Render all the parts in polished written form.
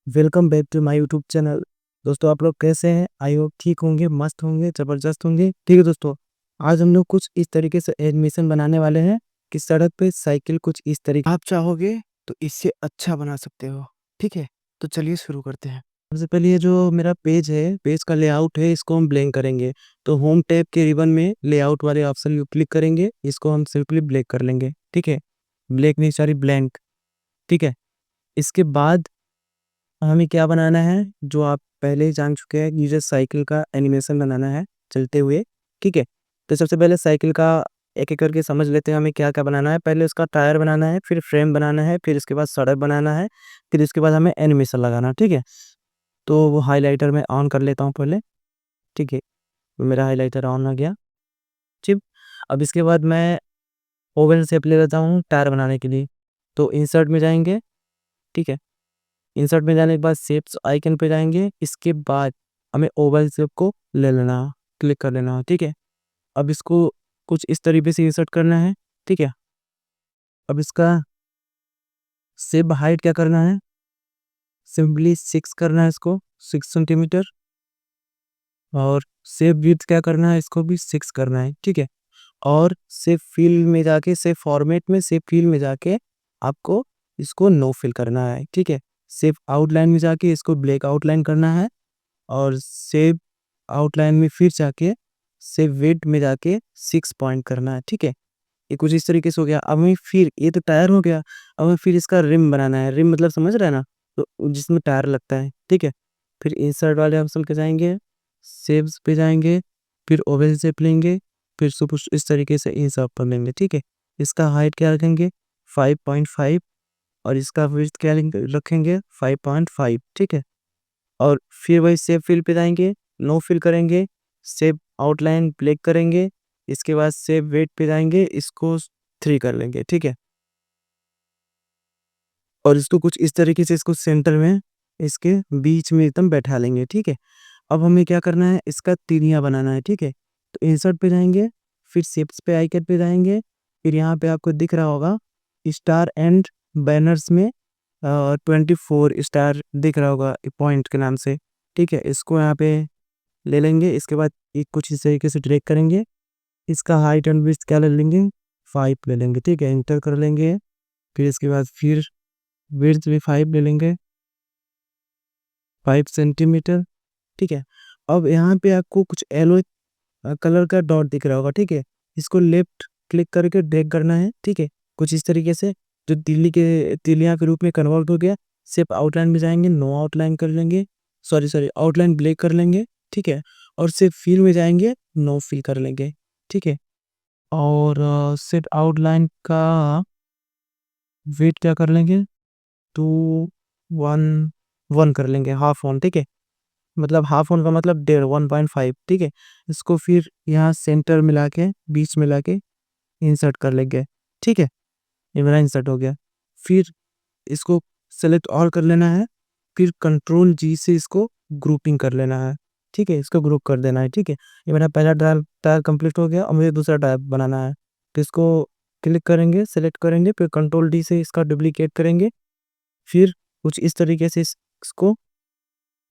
Welcome back to my YouTube channel. दोस्तों आप लोग कैसे हैं? आई होप ठीक होंगे, मस्त होंगे, ज़बरदस्त होंगे। ठीक है दोस्तों, आज हम लोग कुछ इस तरीके से एनिमेशन बनाने वाले हैं कि सड़क पे साइकिल कुछ इस तरीके आप चाहोगे तो इससे अच्छा बना सकते हो। ठीक है, तो चलिए शुरू करते हैं। सबसे पहले ये जो मेरा पेज है, पेज का लेआउट है, इसको हम ब्लैंक करेंगे। तो होम टैब के रिबन में लेआउट वाले ऑप्शन को क्लिक करेंगे, इसको हम सिंपली ब्लैक कर लेंगे। ठीक है, ब्लैक नहीं सॉरी ब्लैंक। ठीक है, इसके बाद हमें क्या बनाना है जो आप पहले ही जान चुके हैं, नीचे साइकिल का एनिमेशन बनाना है चलते हुए। ठीक है, तो सबसे पहले साइकिल का एक एक करके समझ लेते हैं हमें क्या क्या बनाना है। पहले उसका टायर बनाना है, फिर फ्रेम बनाना है, फिर इसके बाद सड़क बनाना है, फिर इसके बाद हमें एनिमेशन लगाना है। ठीक है, तो वो हाईलाइटर में ऑन कर लेता हूँ पहले। ठीक है, तो मेरा हाईलाइटर ऑन हो गया। ठीक, अब इसके बाद मैं ओवल शेप ले लेता हूँ टायर बनाने के लिए। तो इंसर्ट में जाएंगे। ठीक है, इंसर्ट में जाने के बाद शेप्स आइकन पे जाएंगे। इसके बाद हमें ओवल शेप को ले लेना, क्लिक कर लेना। ठीक है, अब इसको कुछ इस तरीके से इंसर्ट करना है। ठीक है, अब इसका शेप हाइट क्या करना है, सिंपली 6 करना है, इसको 6 सेंटीमीटर। और शेप विड्थ क्या करना है, इसको भी 6 करना है। ठीक है, और शेप फिल में जाके, शेप फॉर्मेट में, शेप फिल में जाके आपको इसको नो फिल करना है। ठीक है, शेप आउटलाइन में जाके इसको ब्लैक आउटलाइन करना है, और सेव आउटलाइन में फिर जाके सेव वेट में जाके 6 पॉइंट करना है। ठीक है, ये कुछ इस तरीके से हो गया। अब हमें फिर ये तो टायर हो गया, अब हमें फिर इसका रिम बनाना है। रिम मतलब समझ रहे हैं ना, तो जिसमें टायर लगता है। ठीक है, फिर इंसर्ट वाले ऑप्शन पे जाएंगे, सेव्स पे जाएंगे, फिर ओवल शेप लेंगे, फिर सब कुछ इस तरीके से इंसर्ट कर लेंगे। ठीक है, इसका हाइट क्या रखेंगे 5.5, और इसका विड्थ क्या रखेंगे 5.5। ठीक है, और फिर वही शेप फिल पे जाएंगे, नो फिल करेंगे, शेप आउटलाइन ब्लैक करेंगे। इसके बाद शेप वेट पे जाएंगे, इसको 3 कर लेंगे। ठीक है, और इसको कुछ इस तरीके से इसको सेंटर में, इसके बीच में एकदम बैठा लेंगे। ठीक है, अब हमें क्या करना है, इसका तिरिया बनाना है। ठीक है, तो इंसर्ट पे जाएंगे, फिर शेप्स पे आइकन पे जाएंगे, फिर यहाँ पे आपको दिख रहा होगा स्टार एंड बैनर्स में 24 स्टार दिख रहा होगा पॉइंट के नाम से। ठीक है, इसको यहाँ पे ले लेंगे। इसके बाद एक कुछ इस तरीके से ड्रैग करेंगे, इसका हाइट एंड विड्थ क्या ले लेंगे 5 ले लेंगे। ठीक है, इंटर कर लेंगे, फिर इसके बाद फिर विड्थ भी 5 ले लेंगे, 5 सेंटीमीटर। ठीक है, अब यहाँ पे आपको कुछ येलो कलर का डॉट दिख रहा होगा। ठीक है, इसको लेफ्ट क्लिक करके ड्रैग करना है। ठीक है, कुछ इस तरीके से जो तिलियां के रूप में कन्वर्ट हो गया। सिर्फ आउटलाइन में जाएंगे, नो आउटलाइन कर लेंगे, सॉरी सॉरी आउटलाइन ब्लैक कर लेंगे। ठीक है, और सिर्फ फिल में जाएंगे, नो फिल कर लेंगे। ठीक है, और सिर्फ आउटलाइन का वेट क्या कर लेंगे 2 1 1 कर लेंगे, हाफ ऑन। ठीक है, मतलब हाफ ऑन का मतलब 1.5। ठीक है, इसको फिर यहाँ सेंटर मिला के, बीच मिला के इंसर्ट कर लेंगे। ठीक है, ये मेरा इंसर्ट हो गया। फिर इसको सेलेक्ट ऑल कर लेना है, फिर कंट्रोल जी से इसको ग्रुपिंग कर लेना है। ठीक है, इसको ग्रुप कर देना है। ठीक है, ये मेरा पहला टायर टायर कंप्लीट हो गया और मुझे दूसरा टायर बनाना है। तो इसको क्लिक करेंगे, सेलेक्ट करेंगे, फिर कंट्रोल डी से इसका डुप्लीकेट करेंगे। फिर कुछ इस तरीके से इसको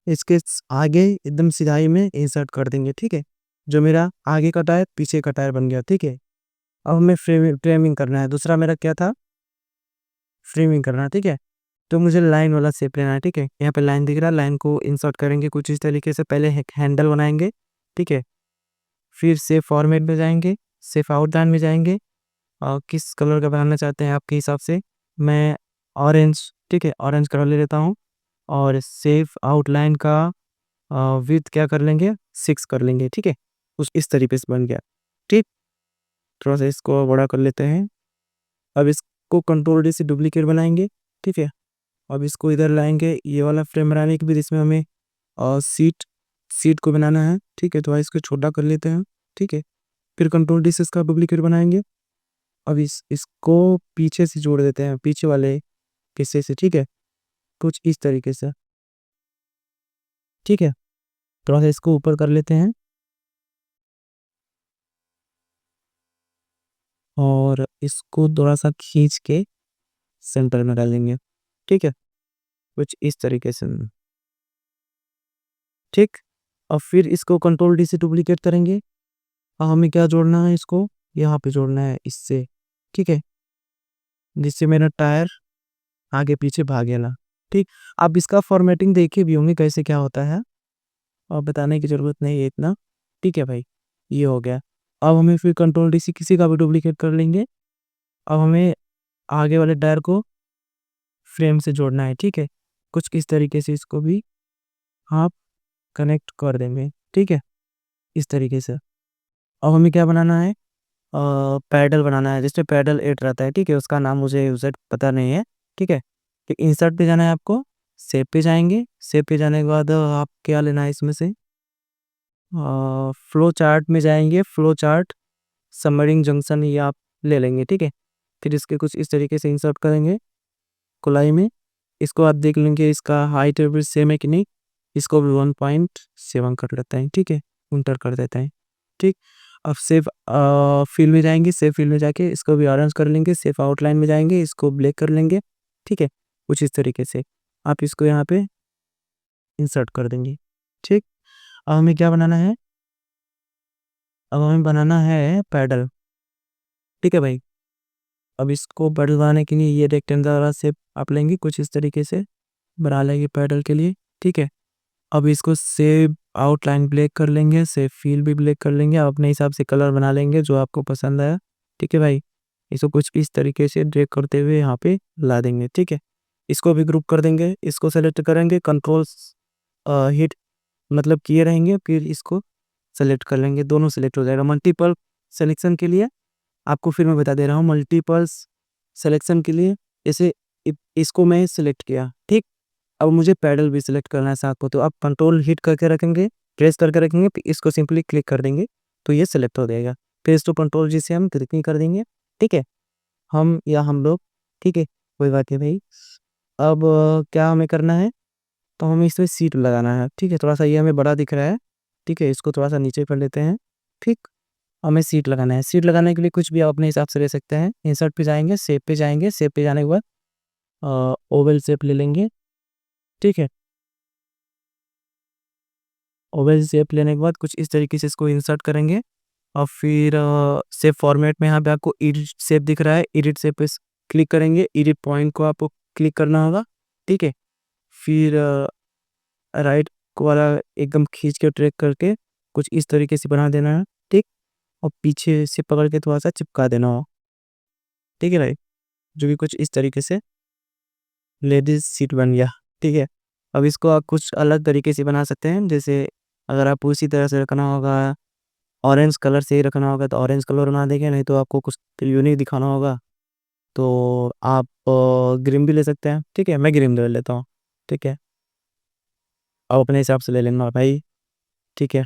इसके आगे एकदम सिधाई में इंसर्ट कर देंगे। ठीक है, जो मेरा आगे का टायर पीछे का टायर बन गया। ठीक है, अब हमें फ्रेमिंग करना है। दूसरा मेरा क्या था, फ्रेमिंग करना है। ठीक है, तो मुझे लाइन वाला शेप लेना है। ठीक है, यहाँ पे लाइन दिख रहा है, लाइन को इंसर्ट करेंगे कुछ इस तरीके से। पहले एक हैंडल बनाएंगे। ठीक है, फिर सेफ फॉर्मेट में जाएंगे, सेफ आउटलाइन में जाएंगे, और किस कलर का बनाना चाहते हैं आपके हिसाब से। मैं ऑरेंज, ठीक है ऑरेंज कलर ले लेता हूँ। और सेफ आउटलाइन का विथ क्या कर लेंगे 6 कर लेंगे। ठीक है, कुछ इस तरीके से बन गया। ठीक, थोड़ा सा इसको बड़ा कर लेते हैं। अब इसको कंट्रोल डी से डुप्लीकेट बनाएंगे। ठीक है, अब इसको इधर लाएंगे, ये वाला फ्रेम बनाने के भी, जिसमें हमें सीट सीट को बनाना है। ठीक है, तो इसको छोटा कर लेते हैं। ठीक है, फिर कंट्रोल डी से इसका डुप्लीकेट बनाएंगे। अब इसको पीछे से जोड़ देते हैं, पीछे वाले हिस्से से। ठीक है, कुछ इस तरीके से। ठीक है, थोड़ा सा इसको ऊपर कर लेते हैं, और इसको थोड़ा सा खींच के सेंटर में डालेंगे। ठीक है, कुछ इस तरीके से, ठीक। अब फिर इसको कंट्रोल डी से डुप्लीकेट करेंगे। अब हमें क्या जोड़ना है, इसको यहाँ पे जोड़ना है इससे, ठीक है, जिससे मेरा टायर आगे पीछे भागे ना, ठीक। आप इसका फॉर्मेटिंग देखे भी होंगे कैसे क्या होता है, और बताने की ज़रूरत नहीं है इतना, ठीक है भाई। ये हो गया। अब हमें फिर कंट्रोल डी से किसी का भी डुप्लीकेट कर लेंगे। अब हमें आगे वाले टायर को फ्रेम से जोड़ना है, ठीक है। कुछ इस तरीके से इसको भी आप कनेक्ट कर देंगे, ठीक है, इस तरीके से। अब हमें क्या बनाना है, पैडल बनाना है, जिसपे पैडल एट रहता है, ठीक है। उसका नाम मुझे एग्जैक्ट पता नहीं है, ठीक है। तो इंसर्ट पे जाना है आपको, सेव पे जाएंगे, सेव पे जाने के बाद आप क्या लेना है इसमें से, फ्लो चार्ट में जाएंगे, फ्लो चार्ट सबमरीन जंक्शन ये आप ले लेंगे, ठीक है। फिर इसके कुछ इस तरीके से इंसर्ट करेंगे कुलाई में। इसको आप देख लेंगे इसका हाइट भी सेम है कि नहीं। इसको भी 1.7 कर लेते हैं, ठीक है, इंटर कर देते हैं, ठीक। अब सेव फिल में जाएंगे, सेव फिल में जाके इसको भी ऑरेंज कर लेंगे, सेव आउटलाइन में जाएंगे, इसको ब्लैक कर लेंगे, ठीक है। कुछ इस तरीके से आप इसको यहाँ पे इंसर्ट कर देंगे, ठीक। अब हमें क्या बनाना है, अब हमें बनाना है पैडल, ठीक है भाई। अब इसको पैडल बनाने के लिए ये रेक्टेंगल वाला शेप आप लेंगे, कुछ इस तरीके से बना लेंगे पैडल के लिए, ठीक है। अब इसको सेव आउटलाइन ब्लैक कर लेंगे, सेव फील भी ब्लैक कर लेंगे, आप अपने हिसाब से कलर बना लेंगे जो आपको पसंद आया, ठीक है भाई। इसको कुछ इस तरीके से ड्रैग करते हुए यहाँ पे ला देंगे, ठीक है। इसको भी ग्रुप कर देंगे, इसको सेलेक्ट करेंगे, कंट्रोल हिट मतलब किए रहेंगे, फिर इसको सेलेक्ट कर लेंगे, दोनों सेलेक्ट हो जाएगा। मल्टीपल सेलेक्शन के लिए आपको फिर मैं बता दे रहा हूँ, मल्टीपल सिलेक्शन के लिए जैसे इसको मैं सिलेक्ट किया, ठीक। अब मुझे पैडल भी सिलेक्ट करना है साथ में, तो आप कंट्रोल हिट करके रखेंगे, प्रेस करके रखेंगे, फिर इसको सिंपली क्लिक कर देंगे तो ये सिलेक्ट हो जाएगा। फिर इसको कंट्रोल जी से हम क्लिक कर देंगे, ठीक है, हम लोग, ठीक है, कोई बात नहीं भाई। अब क्या हमें करना है, तो हमें इसमें सीट लगाना है, ठीक है। थोड़ा सा ये हमें बड़ा दिख रहा है, ठीक है, इसको थोड़ा सा नीचे कर लेते हैं, ठीक। हमें सीट लगाना है, सीट लगाने के लिए कुछ भी आप अपने हिसाब से ले सकते हैं। इंसर्ट पे जाएंगे, शेप पे जाएंगे, शेप पे जाने के बाद ओवल शेप ले लेंगे, ठीक है। ओवल शेप लेने के बाद कुछ इस तरीके से इसको इंसर्ट करेंगे, और फिर शेप फॉर्मेट में यहाँ पे आपको एडिट शेप दिख रहा है, एडिट शेप पे क्लिक करेंगे, एडिट पॉइंट को आपको क्लिक करना होगा, ठीक है। फिर राइट वाला एकदम खींच के ट्रैक करके कुछ इस तरीके से बना देना है, ठीक। और पीछे से पकड़ के थोड़ा सा चिपका देना हो, ठीक है भाई। जो भी कुछ इस तरीके से लेडीज सीट बन गया, ठीक है। अब इसको आप कुछ अलग तरीके से बना सकते हैं, जैसे अगर आपको उसी तरह से रखना होगा, ऑरेंज कलर से ही रखना होगा तो ऑरेंज कलर बना देंगे, नहीं तो आपको कुछ यूनिक दिखाना होगा तो आप ग्रीन भी ले सकते हैं, ठीक है। मैं ग्रीन ले लेता हूँ, ठीक है। आप अपने हिसाब से ले लेना भाई, ठीक है।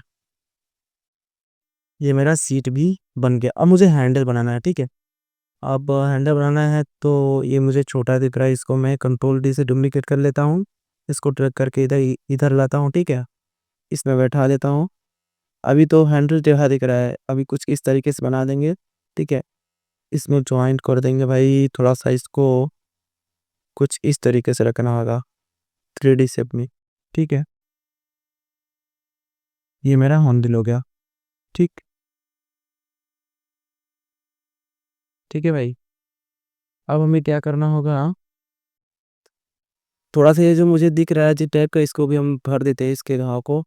ये मेरा सीट भी बन गया। अब मुझे हैंडल बनाना है, ठीक है। अब हैंडल बनाना है तो ये मुझे छोटा दिख रहा है, इसको मैं कंट्रोल डी से डुप्लीकेट कर लेता हूँ, इसको ड्रैग करके इधर इधर लाता हूँ, ठीक है। इसमें बैठा देता हूँ। अभी तो हैंडल टेढ़ा दिख रहा है, अभी कुछ इस तरीके से बना देंगे, ठीक है। इसमें जॉइंट कर देंगे भाई, थोड़ा सा इसको कुछ इस तरीके से रखना होगा 3D शेप में, ठीक है। ये मेरा हैंडल हो गया, ठीक, ठीक है भाई। अब हमें क्या करना होगा, थोड़ा सा ये जो मुझे दिख रहा है जी टाइप का, इसको भी हम भर देते हैं इसके घाव को,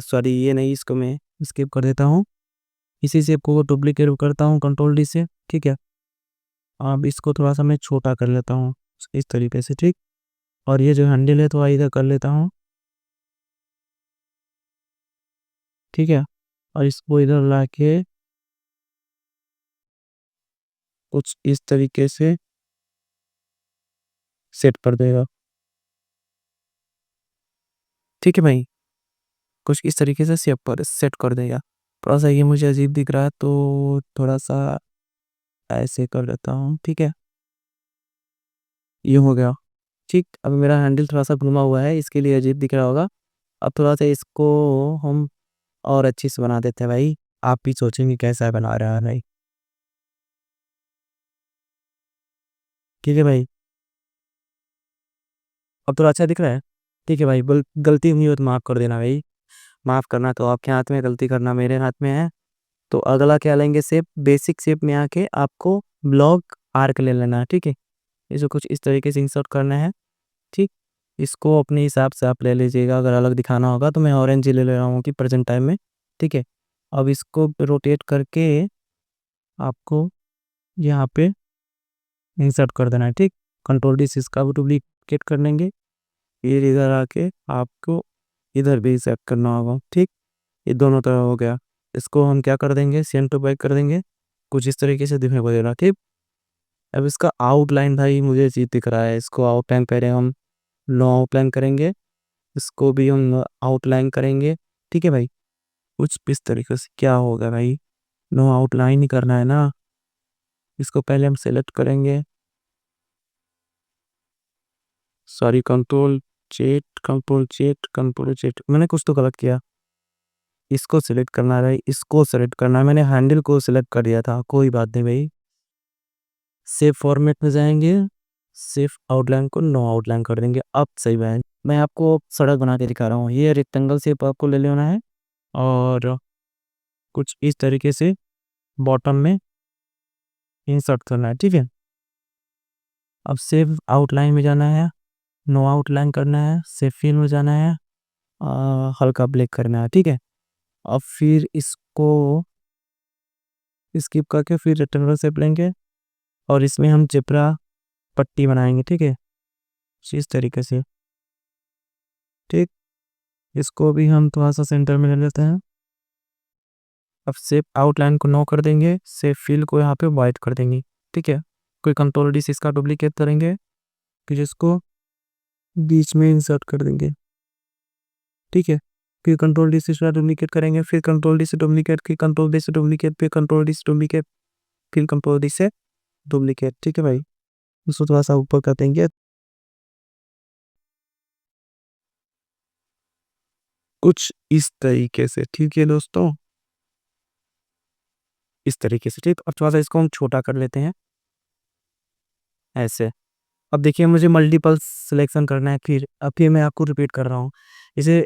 सॉरी ये नहीं, इसको मैं स्किप कर देता हूँ। इसी शेप को डुप्लीकेट करता हूँ कंट्रोल डी से, ठीक है। अब इसको थोड़ा सा मैं छोटा कर लेता हूँ इस तरीके से, ठीक। और ये जो हैंडल है थोड़ा इधर कर लेता हूँ, ठीक है। और इसको इधर ला के कुछ इस तरीके से सेट कर देगा, ठीक है भाई। कुछ इस तरीके से सेट पर सेट कर देगा। थोड़ा सा ये मुझे अजीब दिख रहा है तो थोड़ा सा ऐसे कर देता हूँ, ठीक है। ये हो गया, ठीक। अब मेरा हैंडल थोड़ा सा घुमा हुआ है, इसके लिए अजीब दिख रहा होगा। अब थोड़ा सा इसको हम और अच्छी से बना देते हैं भाई, आप भी सोचेंगे कैसा बना रहा है भाई, ठीक है भाई। अब थोड़ा अच्छा दिख रहा है? ठीक है भाई, गलती हुई हो तो माफ़ कर देना भाई। माफ़ करना तो आपके हाथ में है, गलती करना मेरे हाथ में है। तो अगला क्या लेंगे शेप, बेसिक शेप में आके आपको ब्लॉक आर्क ले लेना है, ठीक है? इसे कुछ इस तरीके से इंसर्ट करना है, ठीक? इसको अपने हिसाब से आप ले लीजिएगा, अगर अलग दिखाना होगा तो मैं ऑरेंज ही ले रहा हूँ कि प्रेज़ेंट टाइम में, ठीक है? अब इसको रोटेट करके आपको यहाँ पे इंसर्ट कर देना है, ठीक? कंट्रोल डी से इसका भी डुप्लीकेट कर लेंगे। फिर इधर आके आपको इधर भी इंसर्ट करना होगा, ठीक? ये दोनों तरह हो गया। इसको हम क्या कर देंगे, सेंटर बैक कर देंगे, कुछ इस तरीके से दिखने को देना, ठीक? अब इसका आउटलाइन भाई मुझे अजीब दिख रहा है, इसको आउटलाइन पहले हम नो आउटलाइन करेंगे, इसको भी हम आउटलाइन करेंगे, ठीक है भाई? कुछ इस तरीके से क्या होगा भाई, नो आउटलाइन ही करना है ना? इसको पहले हम सेलेक्ट करेंगे, सॉरी कंट्रोल चेट मैंने कुछ तो गलत किया। इसको सिलेक्ट करना है भाई, इसको सेलेक्ट करना है, मैंने हैंडल को सिलेक्ट कर दिया था, कोई बात नहीं भाई। सेव फॉर्मेट में जाएंगे, सिर्फ आउटलाइन को नो आउटलाइन कर देंगे, अब सही है। मैं आपको सड़क बना के दिखा रहा हूँ, ये रेक्टेंगल शेप आपको ले लेना है और कुछ इस तरीके से बॉटम में इंसर्ट करना है, ठीक है? अब सेव आउटलाइन में जाना है, नो आउटलाइन करना है, सेव फिल में जाना है, हल्का ब्लैक करना है, ठीक है? अब फिर इसको स्किप करके फिर रेक्टेंगल शेप लेंगे और इसमें हम जिब्रा पट्टी बनाएंगे, ठीक है? इस तरीके से, ठीक? इसको भी हम थोड़ा सा सेंटर में ले लेते हैं। अब शेप आउटलाइन को नो कर देंगे, शेप फिल को यहाँ पे वाइट कर देंगे, ठीक है? कोई कंट्रोल डी से इसका डुप्लीकेट करेंगे, फिर इसको बीच में इंसर्ट कर देंगे, ठीक है? फिर कंट्रोल डी से इसका डुप्लीकेट करेंगे, फिर कंट्रोल डी से डुप्लीकेट, फिर कंट्रोल डी से डुप्लीकेट, फिर कंट्रोल डी से डुप्लीकेट, फिर कंट्रोल डी से डुप्लीकेट, ठीक है भाई? इसको थोड़ा सा ऊपर कर देंगे, कुछ इस तरीके से, ठीक है दोस्तों? इस तरीके से, ठीक? अब थोड़ा सा इसको हम छोटा कर लेते हैं, ऐसे। अब देखिए मुझे मल्टीपल सिलेक्शन करना है, फिर मैं आपको रिपीट कर रहा हूँ। इसे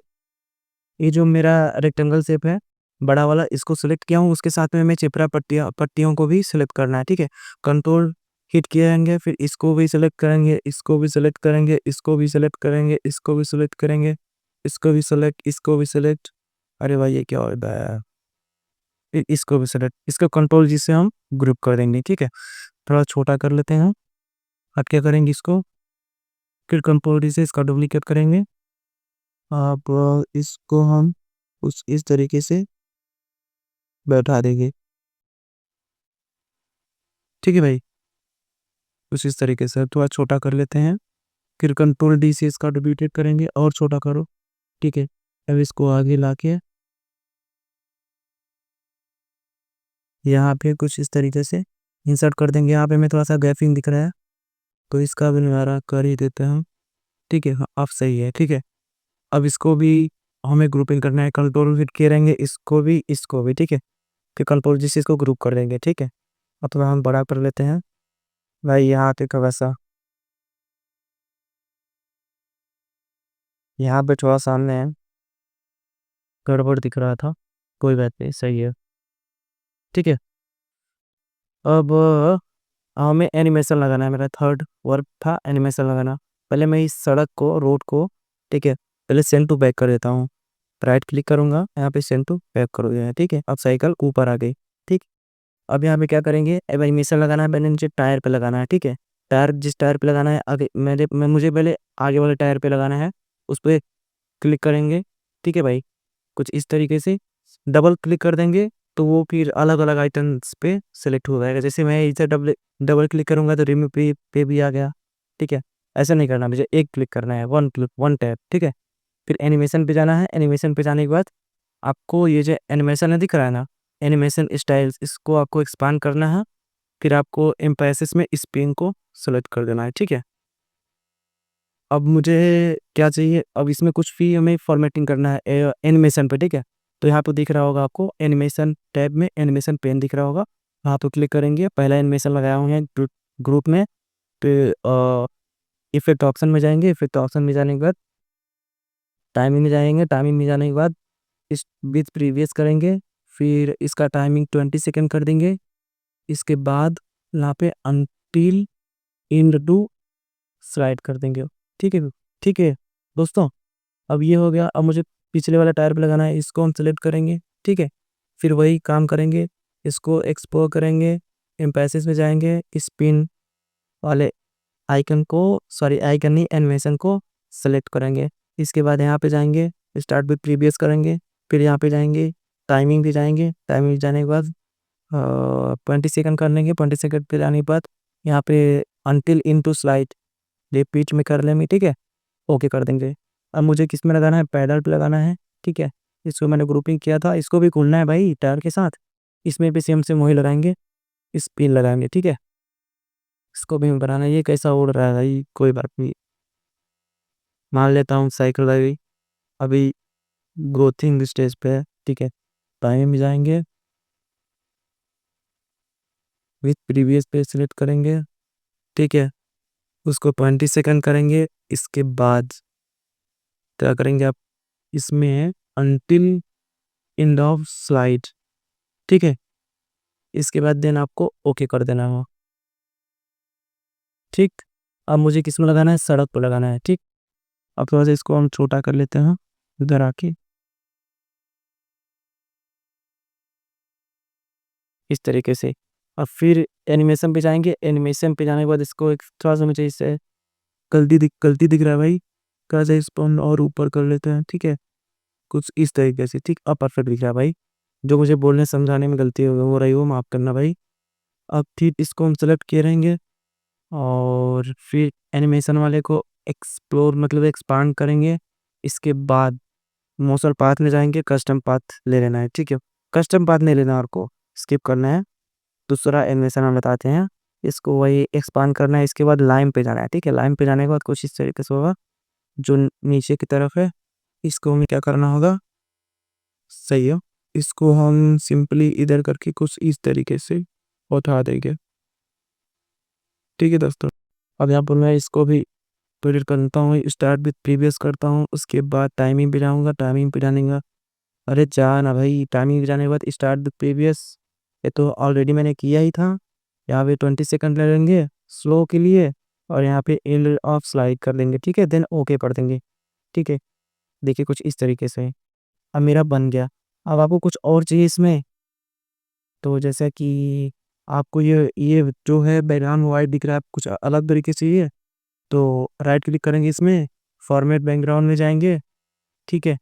ये जो मेरा रेक्टेंगल शेप है बड़ा वाला, इसको सिलेक्ट किया हूँ, उसके साथ में मैं चिपरा पट्टियों को भी सिलेक्ट करना है, ठीक है? कंट्रोल हिट किएंगे, फिर इसको भी सिलेक्ट करेंगे, इसको भी सिलेक्ट करेंगे, इसको भी सिलेक्ट करेंगे, इसको भी सिलेक्ट करेंगे, इसको भी सिलेक्ट, इसको भी सिलेक्ट। अरे भाई ये क्या हो रहा है? फिर इसको भी सिलेक्ट, इसको कंट्रोल जी से हम ग्रुप कर देंगे, ठीक है? थोड़ा छोटा कर लेते हैं। अब क्या करेंगे, इसको फिर कंट्रोल डी से इसका डुप्लीकेट करेंगे। अब इसको हम कुछ इस तरीके से बैठा देंगे, ठीक है भाई? कुछ इस तरीके से थोड़ा छोटा कर लेते हैं, फिर कंट्रोल डी से इसका डुप्लीकेट करेंगे और छोटा करो, ठीक है? अब इसको आगे लाके यहाँ पे कुछ इस तरीके से इंसर्ट कर देंगे। यहाँ पे मैं थोड़ा सा गैपिंग दिख रहा है तो इसका भी निवारा कर ही देते हैं, ठीक है? हाँ, अब सही है, ठीक है? अब इसको भी हमें ग्रुपिंग करना है, कंट्रोल हिट किए रहेंगे, इसको भी, ठीक है? फिर कंट्रोल जी से इसको ग्रुप कर देंगे, ठीक है? अब थोड़ा हम बड़ा कर लेते हैं भाई, यहाँ पे वैसा यहाँ पे थोड़ा सामने है, गड़बड़ दिख रहा था, कोई बात नहीं, सही है, ठीक है? अब हमें एनिमेशन लगाना है, मेरा थर्ड वर्क था एनिमेशन लगाना। पहले मैं इस सड़क को, रोड को, ठीक है, पहले सेंड टू बैक कर देता हूँ। राइट क्लिक करूंगा, यहाँ पे सेंड टू बैक कर दिया है, ठीक है? अब साइकिल ऊपर आ गई, ठीक? अब यहाँ पे क्या करेंगे, अब एनिमेशन लगाना है, मैंने नीचे टायर पे लगाना है, ठीक है? टायर जिस टायर पे लगाना है, आगे मुझे पहले आगे वाले टायर पे लगाना है, उस पर क्लिक करेंगे, ठीक है भाई? कुछ इस तरीके से डबल क्लिक कर देंगे तो वो फिर अलग अलग आइटम्स पे सेलेक्ट हो जाएगा। जैसे मैं इसे डबल डबल क्लिक करूंगा तो रिमूव पे भी आ गया, ठीक है? ऐसा नहीं करना, मुझे एक क्लिक करना है, वन क्लिक, वन टैप, ठीक है? फिर एनिमेशन पे जाना है, एनिमेशन पे जाने के बाद आपको ये जो एनिमेशन है दिख रहा है ना, एनिमेशन स्टाइल्स, इसको आपको एक्सपांड करना है, फिर आपको एम्पैसिस में इस पेन को सेलेक्ट कर देना है, ठीक है? अब मुझे क्या चाहिए, अब इसमें कुछ भी हमें फॉर्मेटिंग करना है एनिमेशन पे, ठीक है? तो यहाँ पे दिख रहा होगा आपको एनिमेशन टैब में एनिमेशन पेन दिख रहा होगा, वहाँ पे क्लिक करेंगे, पहला एनिमेशन लगाया हुआ है ग्रुप में, फिर इफेक्ट ऑप्शन में जाएंगे, इफेक्ट ऑप्शन में जाने के बाद टाइमिंग में जाएंगे, टाइमिंग में जाने के बाद इस विथ प्रीवियस करेंगे, फिर इसका टाइमिंग 20 सेकेंड कर देंगे। इसके बाद यहाँ पे अनटिल इंड टू स्लाइड कर देंगे। ठीक है, ठीक है दोस्तों, अब ये हो गया। अब मुझे पिछले वाला टायर पे लगाना है, इसको हम सेलेक्ट करेंगे। ठीक है, फिर वही काम करेंगे, इसको एक्सप्लोर करेंगे, एम्पैसेस में जाएंगे, स्पिन वाले आइकन को, सॉरी आइकन नहीं, एनिमेशन को सेलेक्ट करेंगे। इसके बाद यहाँ पे जाएंगे, स्टार्ट विद प्रीवियस करेंगे, फिर यहाँ पे जाएंगे, टाइमिंग भी जाएंगे, टाइमिंग जाने के बाद 20 सेकेंड कर लेंगे। 20 सेकेंड पे जाने के बाद यहाँ पे until in two slide repeat में कर लेंगे। ठीक है, ओके कर देंगे। अब मुझे किस में लगाना है, पैडल पे लगाना है। ठीक है, इसको मैंने ग्रुपिंग किया था, इसको भी खोलना है भाई टायर के साथ। इसमें भी सेम से वही लगाएंगे, स्पिन लगाएंगे। ठीक है, इसको भी बनाना है। ये कैसा उड़ रहा है भाई, कोई बात नहीं, मान लेता हूँ साइकिल अभी अभी ग्रोथिंग स्टेज पे है। ठीक है, टाइम में जाएंगे, विथ प्रीवियस पे सिलेक्ट करेंगे। ठीक है, उसको 20 सेकेंड करेंगे। इसके बाद क्या करेंगे आप, इसमें अनटिल एंड ऑफ स्लाइड। ठीक है, इसके बाद देन आपको ओके कर देना हो। ठीक, अब मुझे किस में लगाना है, सड़क पर लगाना है। ठीक, अब थोड़ा सा इसको हम छोटा कर लेते हैं इधर आके, इस तरीके से। अब फिर एनिमेशन पे जाएंगे, एनिमेशन पे जाने के बाद इसको एक थोड़ा सा मुझे इससे गलती दिख रहा है भाई, थोड़ा सा इसको हम और ऊपर कर लेते हैं। ठीक है, कुछ इस तरीके से। ठीक, अब परफेक्ट दिख रहा है भाई, जो मुझे बोलने समझाने में गलती हो रही हो माफ़ करना भाई। अब ठीक इसको हम सेलेक्ट किए रहेंगे और फिर एनिमेशन वाले को एक्सप्लोर मतलब एक्सपांड करेंगे। इसके बाद मोशन पाथ में जाएंगे, कस्टम पाथ ले लेना है। ठीक है, कस्टम पाथ नहीं लेना, और को स्किप करना है। दूसरा एनिमेशन हम बताते हैं, इसको वही एक्सपांड करना है। इसके बाद लाइन पे जाना है। ठीक है, लाइन पे जाने के बाद कुछ इस तरीके से होगा, जो नीचे की तरफ है, इसको हमें क्या करना होगा, सही है, इसको हम सिंपली इधर करके कुछ इस तरीके से उठा देंगे। ठीक है दोस्तों, अब यहाँ पर मैं इसको भी एडिट करता हूँ, स्टार्ट विथ प्रीवियस करता हूँ। उसके बाद टाइमिंग पे जाऊँगा, टाइमिंग पे जाने का, अरे जा ना भाई, टाइमिंग पे जाने के बाद स्टार्ट विथ प्रीवियस, ये तो ऑलरेडी मैंने किया ही था। यहाँ पे 20 सेकेंड ले लेंगे स्लो के लिए, और यहाँ पे एंड ऑफ स्लाइड कर देंगे। ठीक है, देन ओके कर देंगे। ठीक है, देखिए कुछ इस तरीके से अब मेरा बन गया। अब आपको कुछ और चाहिए इसमें, तो जैसा कि आपको ये जो है बैकग्राउंड वाइट दिख रहा है, कुछ अलग तरीके से चाहिए तो राइट क्लिक करेंगे, इसमें फॉर्मेट बैकग्राउंड में जाएंगे। ठीक है,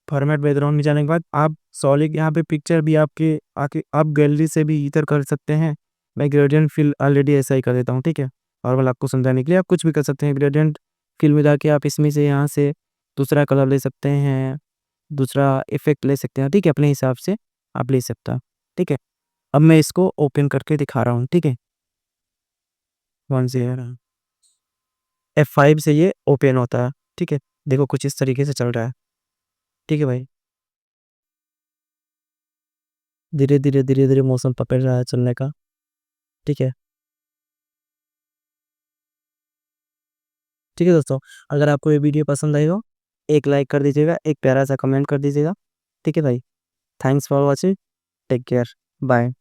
फॉर्मेट बैकग्राउंड में जाने के बाद आप सॉलिड यहाँ पे पिक्चर भी आपके आके आप गैलरी से भी इधर कर सकते हैं। मैं ग्रेडियंट फिल ऑलरेडी ऐसा ही कर देता हूँ। ठीक है, और मैं आपको समझाने के लिए आप कुछ भी कर सकते हैं। ग्रेडियंट फिल में जाके आप इसमें से यहाँ से दूसरा कलर ले सकते हैं, दूसरा इफेक्ट ले सकते हैं। ठीक है, अपने हिसाब से आप ले सकते हैं। ठीक है, अब मैं इसको ओपन करके दिखा रहा हूँ। ठीक है, कौन सी है, F5 से ये ओपन होता है। ठीक है, देखो कुछ इस तरीके से चल रहा है। ठीक है भाई, धीरे धीरे मौसम पकड़ रहा है चलने का। ठीक है, ठीक है दोस्तों, अगर आपको ये वीडियो पसंद आई हो, एक लाइक कर दीजिएगा, एक प्यारा सा कमेंट कर दीजिएगा। ठीक है भाई, thanks for watching, take care, bye.